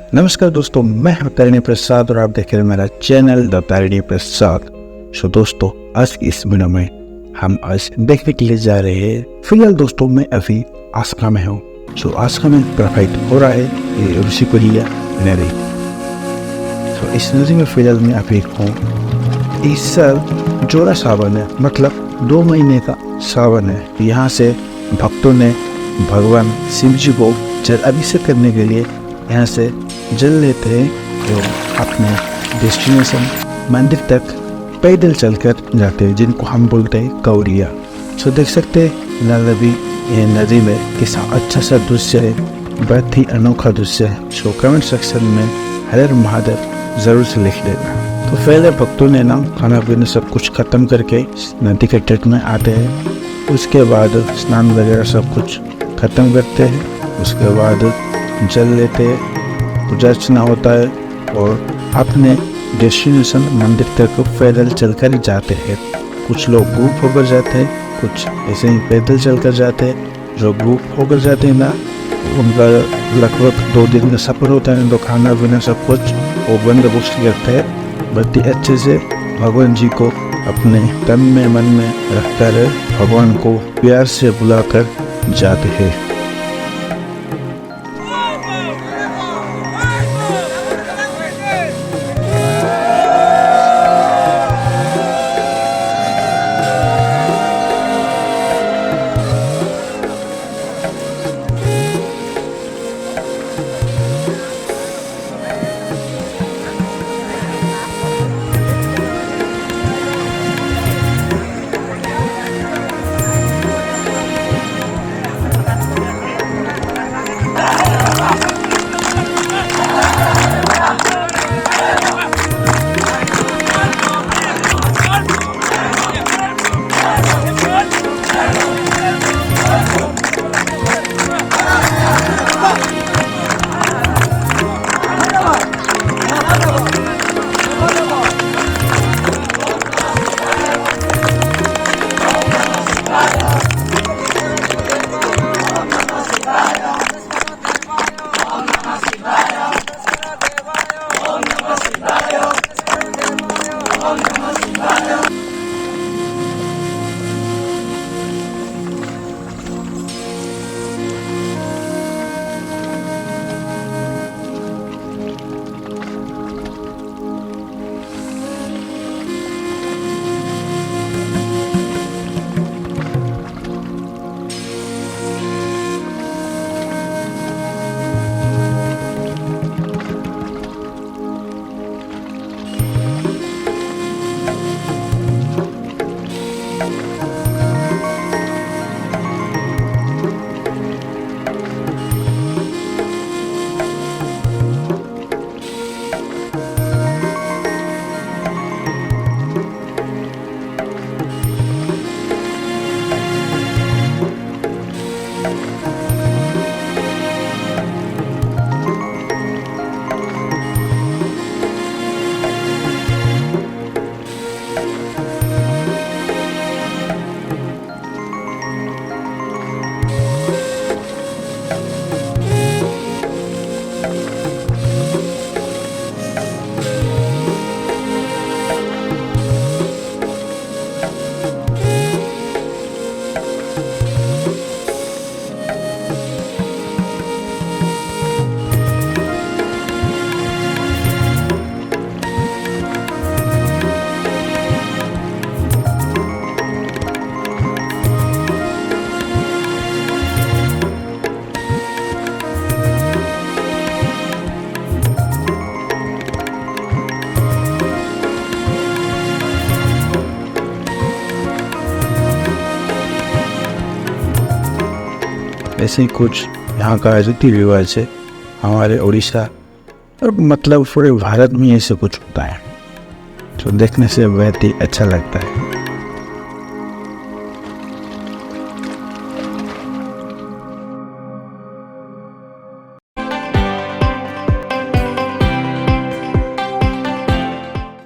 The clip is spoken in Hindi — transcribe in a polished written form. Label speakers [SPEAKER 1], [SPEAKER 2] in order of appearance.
[SPEAKER 1] नमस्कार दोस्तों, मैं हूं तारिणी प्रसाद और आप देख रहे हैं मेरा चैनल द तारिणी प्रसाद। सो दोस्तों, आज की इस वीडियो में हम आज देखने के लिए जा रहे हैं। फिलहाल दोस्तों, मैं अभी आसका में हूँ। सो आसका में प्रवाहित हो रहा है ये ऋषिकुलिया नदी। सो इस नदी में फिलहाल मैं अभी हूँ। इस साल जोड़ा सावन है, मतलब 2 महीने का सावन है। यहाँ से भक्तों ने भगवान शिव जी को जल अभिषेक करने के लिए यहाँ से जल लेते हैं एवं अपने डेस्टिनेशन मंदिर तक पैदल चलकर जाते हैं, जिनको हम बोलते हैं कौड़िया। सो देख सकते हैं ये नदी में कितना अच्छा सा दृश्य है, बहुत ही अनोखा दृश्य है। सो कमेंट सेक्शन में हर हर महादेव जरूर से लिख देना। तो पहले भक्तों ने ना खाना पीना सब कुछ खत्म करके नदी के तट में आते हैं। उसके बाद स्नान वगैरह सब कुछ खत्म करते हैं। उसके बाद जल लेते, पूजा अर्चना होता है और अपने डेस्टिनेशन मंदिर तक पैदल चलकर जाते हैं। कुछ लोग ग्रुप होकर जाते हैं, कुछ ऐसे ही पैदल चलकर जाते हैं। जो ग्रुप होकर जाते हैं ना, उनका लगभग 2 दिन का सफ़र होता है। तो खाना पीना सब कुछ वो बंदोबस्त करते हैं। बहुत ही अच्छे से भगवान जी को अपने तन में मन में रखकर भगवान को प्यार से बुलाकर जाते हैं। ऐसे ही कुछ यहाँ का रीति रिवाज है हमारे उड़ीसा और मतलब पूरे भारत में ऐसे कुछ होता है, तो देखने से बहुत ही अच्छा लगता है।